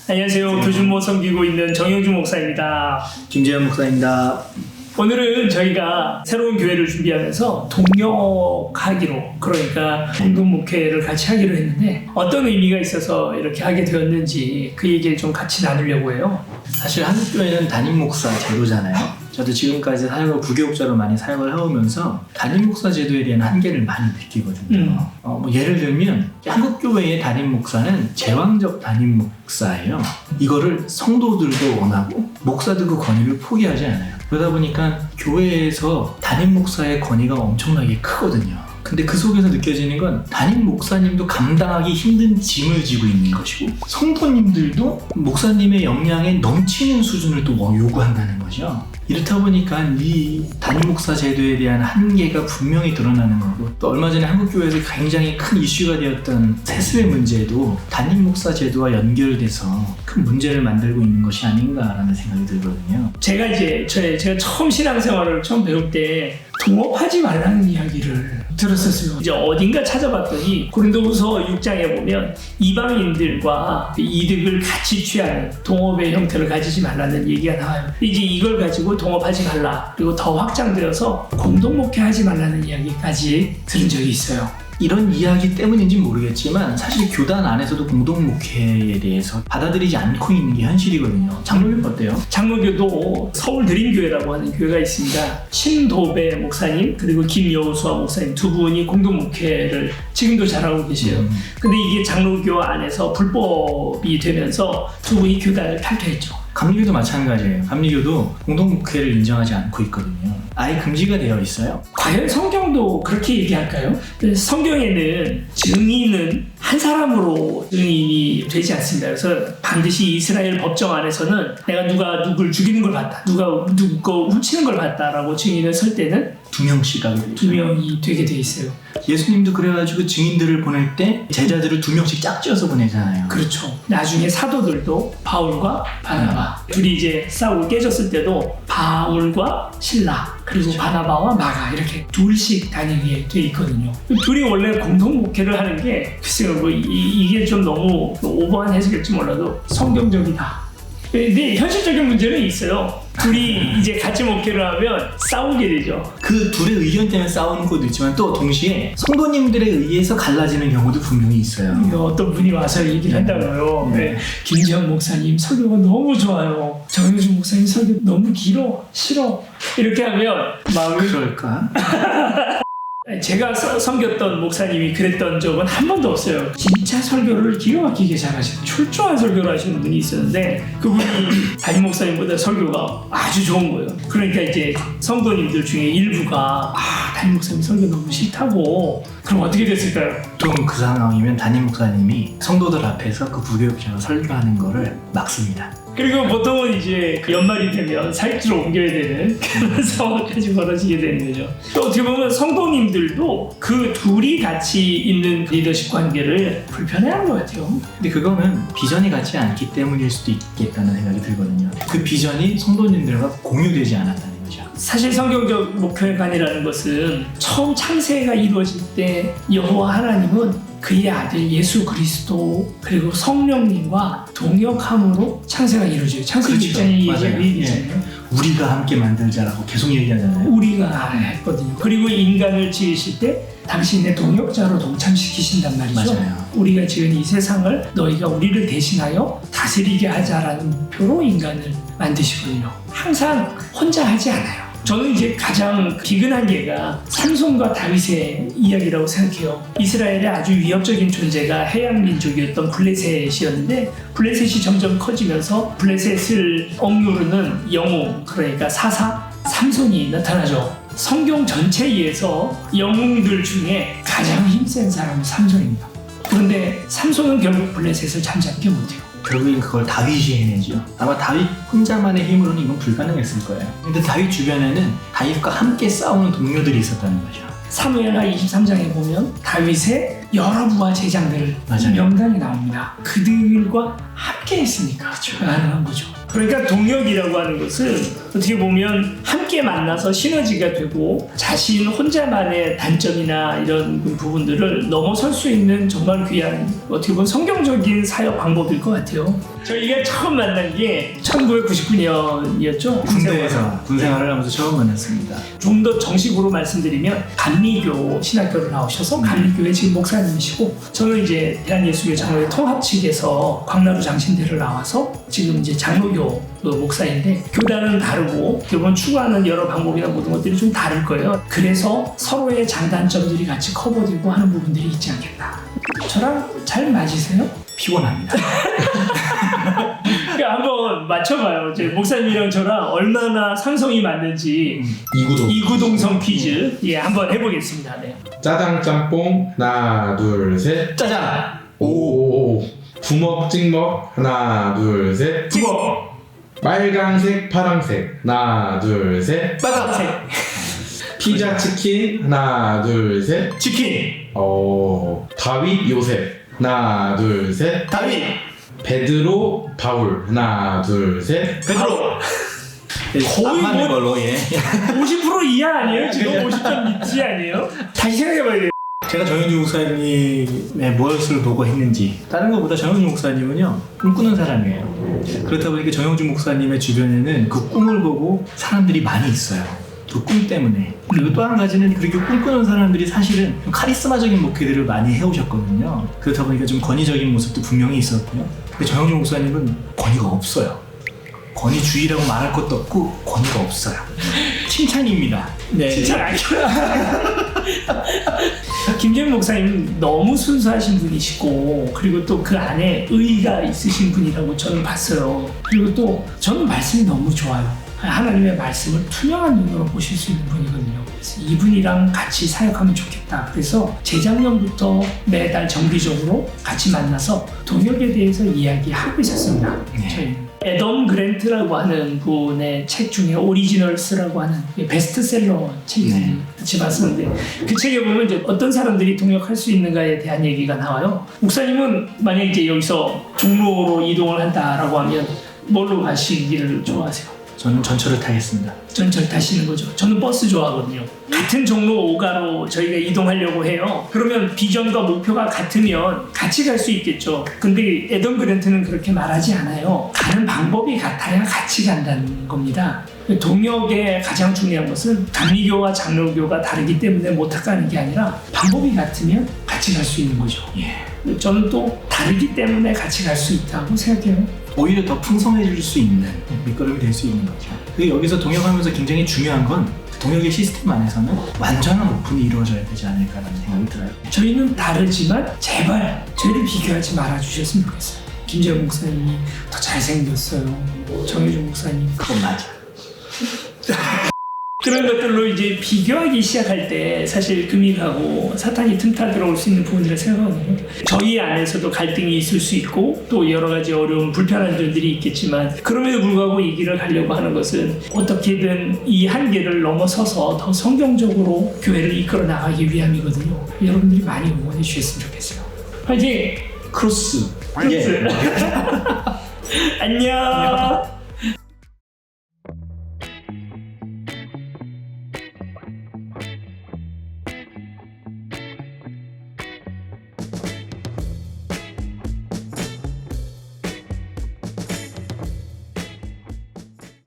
안녕하세요. 교준모 섬기고 있는 정영준 목사입니다. 김재현 목사입니다. 오늘은 저희가 새로운 교회를 준비하면서 동역하기로, 그러니까 공동목회를 같이 하기로 했는데 어떤 의미가 있어서 이렇게 하게 되었는지 그 얘기를 좀 같이 나누려고 해요. 사실 한국교회는 담임 목사 제도잖아요. 저도 지금까지 사역을 부교육자로 많이 사역을 해오면서 담임 목사 제도에 대한 한계를 많이 느끼거든요. 예를 들면 한국교회의 담임 목사는 제왕적 담임 목사예요. 이거를 성도들도 원하고 목사도 그 권위를 포기하지 않아요. 그러다 보니까 교회에서 담임 목사의 권위가 엄청나게 크거든요. 근데 그 속에서 느껴지는 건 담임 목사님도 감당하기 힘든 짐을 지고 있는 것이고 성도님들도 목사님의 역량에 넘치는 수준을 또 요구한다는 거죠. 이렇다 보니까 이 담임 목사 제도에 대한 한계가 분명히 드러나는 거고, 또 얼마 전에 한국교회에서 굉장히 큰 이슈가 되었던 세수의 문제도 담임 목사 제도와 연결돼서 큰 문제를 만들고 있는 것이 아닌가라는 생각이 들거든요. 제가 처음 신앙생활을 처음 배울 때 동업하지 말라는 이야기를 들었었어요. 이제 어딘가 찾아봤더니 고린도후서 6장에 보면 이방인들과 이득을 같이 취하는 동업의 형태를 가지지 말라는 얘기가 나와요. 이제 이걸 가지고 동업하지 말라, 그리고 더 확장되어서 공동목회하지 말라는 이야기까지 들은 적이 있어요. 이런 이야기 때문인지 모르겠지만 사실 교단 안에서도 공동목회에 대해서 받아들이지 않고 있는 게 현실이거든요. 장로님 어때요? 장로교도 서울 드림교회라고 하는 교회가 있습니다. 신도배 목사님 그리고 김여우수아 목사님 두 분이 공동목회를 지금도 잘하고 계세요. 근데 이게 장로교 안에서 불법이 되면서 두 분이 교단을 탈퇴했죠. 감리교도 마찬가지예요. 감리교도 공동목회를 인정하지 않고 있거든요. 아예 금지가 되어 있어요. 과연 성경도 그렇게 얘기할까요? 성경에는 증인은 한 사람으로 증인이 되지 않습니다. 그래서 반드시 이스라엘 법정 안에서는 내가 누가 누굴 죽이는 걸 봤다, 누가 누구 거 훔치는 걸 봤다라고 증인을 설 때는 두 명씩 하게 되죠. 두 명이 되게 돼 있어요. 예수님도 그래가지고 증인들을 보낼 때 제자들을 두 명씩 짝지어서 보내잖아요. 그렇죠. 나중에 사도들도 바울과 바나바 둘이 이제 싸우고 깨졌을 때도 바울과 실라 그리고 그렇죠. 바나바와 마가 이렇게 둘씩 다니게 돼 있거든요. 둘이 원래 공동 목회를 하는 게 글쎄요, 이게 좀 너무 오버한 해석일지 몰라도 성경적이다. 근데 현실적인 문제는 있어요. 둘이 이제 같이 목회를 하면 싸우게 되죠. 그 둘의 의견 때문에 싸우는 것도 있지만 또 동시에 성도님들에 의해서 갈라지는 경우도 분명히 있어요. 어떤 분이 와서 얘기를 한다고요. 네. 김지현 목사님 설교가 너무 좋아요. 정영준 목사님 설교 너무 길어, 싫어. 이렇게 하면 마음이 그럴까? 제가 섬겼던 목사님이 그랬던 적은 한 번도 없어요. 진짜 설교를 기가 막히게 잘하시는 출중한 설교를 하시는 분이 있었는데 그분이 담임 목사님보다 설교가 아주 좋은 거예요. 그러니까 이제 성도님들 중에 일부가 담임 목사님 설교 너무 싫다고. 그럼 어떻게 됐을까요? 보통 그 상황이면 담임 목사님이 성도들 앞에서 그 부교육자로 설교하는 거를 막습니다. 그리고 보통은 이제 연말이 되면 사역지로 옮겨야 되는 그런 상황까지 벌어지게 되는 거죠. 또 어떻게 보면 성도님들도 그 둘이 같이 있는 리더십 관계를 불편해하는 것 같아요. 근데 그거는 비전이 같지 않기 때문일 수도 있겠다는 생각이 들거든요. 그 비전이 성도님들과 공유되지 않았다는 거죠. 사실 성경적 목표관이라는 것은 처음 창세가 이루어질 때 여호와 하나님은 그의 아들 예수 그리스도 그리고 성령님과 동역함으로 창세가 이루어져요. 창세기 1장에 얘기잖아요. 우리가 함께 만들자라고 계속 얘기하잖아요. 우리가 했거든요. 그리고 인간을 지으실 때 당신의 동역자로 동참시키신단 말이죠. 맞아요. 우리가 지은 이 세상을 너희가 우리를 대신하여 다스리게 하자라는 목표로 인간을 만드시거든요. 항상 혼자 하지 않아요. 저는 이제 가장 기근한 예가 삼손과 다윗의 이야기라고 생각해요. 이스라엘의 아주 위협적인 존재가 해양 민족이었던 블레셋이었는데 블레셋이 점점 커지면서 블레셋을 억누르는 영웅, 그러니까 사사 삼손이 나타나죠. 성경 전체에서 영웅들 중에 가장 힘센 사람은 삼손입니다. 그런데 삼손은 결국 블레셋을 잠잡지 못해요. 결국엔 그걸 다윗이 해내죠. 아마 다윗 혼자만의 힘으로는 이건 불가능했을 거예요. 근데 다윗 주변에는 다윗과 함께 싸우는 동료들이 있었다는 거죠. 사무엘하 23장에 보면 다윗의 여러 부와 제장들 맞아요. 명단이 나옵니다. 그들과 함께 했으니까 가능한 거죠. 그러니까 동역이라고 하는 것은 어떻게 보면 함께 만나서 시너지가 되고 자신 혼자만의 단점이나 이런 부분들을 넘어설 수 있는 정말 귀한 어떻게 보면 성경적인 사역 방법일 것 같아요. 저희가 처음 만난 게 1999년이었죠. 군대에서 군 생활을 하면서 처음 만났습니다. 좀 더 정식으로 말씀드리면 감리교 신학교를 나오셔서 감리교회 지금 목사님이시고 저는 이제 대한예수교 장로회 통합 측에서 광나루 장신대를 나와서 지금 이제 장로교 목사인데 교단은 다르고 교본 추구하는 여러 방법이나 모든 것들이 좀 다를 거예요. 그래서 서로의 장단점들이 같이 커버되고 하는 부분들이 있지 않겠나. 저랑 잘 맞으세요? 피곤합니다. 그러니까 한번 맞춰봐요. 이제 목사님이랑 저랑 얼마나 상성이 맞는지 이구동성 퀴즈 한번 해보겠습니다. 네. 짜장 짬뽕 하나 둘 셋. 짜장! 오. 부먹 찍먹 하나 둘 셋. 부먹. 빨강색 파랑색 하나 둘 셋. 빨간색. 피자 치킨 하나 둘 셋. 치킨. 다윗 요셉 하나 둘 셋. 다윗. 베드로 바울 하나 둘 셋. 베드로. 거의 뭐- 걸로 예. 50% 이하 아니에요? 지금 50점 밑이 아니에요? 다시 생각해봐야 돼요. 제가 정영준 목사님의 무엇을 보고 했는지 다른 것보다 정영준 목사님은요 꿈꾸는 사람이에요. 그렇다 보니까 정영준 목사님의 주변에는 그 꿈을 보고 사람들이 많이 있어요. 그 꿈 때문에. 그리고 또 한 가지는 그렇게 꿈꾸는 사람들이 사실은 좀 카리스마적인 목회들을 많이 해오셨거든요. 그렇다 보니까 좀 권위적인 모습도 분명히 있었고요. 근데 정영준 목사님은 권위가 없어요. 권위주의라고 말할 것도 없고 권위가 없어요. 칭찬입니다. 네. 진짜 김재민 목사님 너무 순수하신 분이시고 그리고 또 그 안에 의의가 있으신 분이라고 저는 봤어요. 그리고 또 저는 말씀이 너무 좋아요. 하나님의 말씀을 투명한 눈으로 보실 수 있는 분이거든요. 그래서 이분이랑 같이 사역하면 좋겠다. 그래서 재작년부터 매달 정기적으로 같이 만나서 동역에 대해서 이야기하고 있었습니다. 저희 애덤 그랜트라고 하는 분의 책 중에 오리지널스라고 하는 베스트셀러 책이 같이 봤었는데 그 책에 보면 이제 어떤 사람들이 동역할 수 있는가에 대한 얘기가 나와요. 목사님은 만약에 이제 여기서 종로로 이동을 한다라고 하면 뭘로 가시기를 좋아하세요? 저는 전철을 타겠습니다. 전철 타시는 거죠. 저는 버스 좋아하거든요. 같은 종로 5가로 저희가 이동하려고 해요. 그러면 비전과 목표가 같으면 같이 갈 수 있겠죠. 근데 애덤 그랜트는 그렇게 말하지 않아요. 가는 방법이 같아야 같이 간다는 겁니다. 동역의 가장 중요한 것은 감리교와 장로교가 다르기 때문에 못 가는 게 아니라 방법이 같으면 같이 갈 수 있는 거죠. 저는 또 다르기 때문에 같이 갈 수 있다고 생각해요. 오히려 더 풍성해질 수 있는 밑거름이 될 수 있는 거죠. 그리고 여기서 동역하면서 굉장히 중요한 건 동역의 시스템 안에서는 완전한 오픈이 이루어져야 되지 않을까라는 생각이 들어요. 저희는 다르지만 제발 저희를 비교하지 말아주셨으면 좋겠어요. 김재현 목사님이 더 잘생겼어요. 정혜준 목사님 그건 맞아. 그런 것들로 이제 비교하기 시작할 때 사실 금이 가고 사탄이 틈타 들어올 수 있는 부분이라 생각하거든요. 저희 안에서도 갈등이 있을 수 있고 또 여러 가지 어려운 불편한 점들이 있겠지만 그럼에도 불구하고 이 길을 가려고 하는 것은 어떻게든 이 한계를 넘어서서 더 성경적으로 교회를 이끌어 나가기 위함이거든요. 여러분들이 많이 응원해 주셨으면 좋겠어요. 화이팅! 크로스. 크로스. 안녕.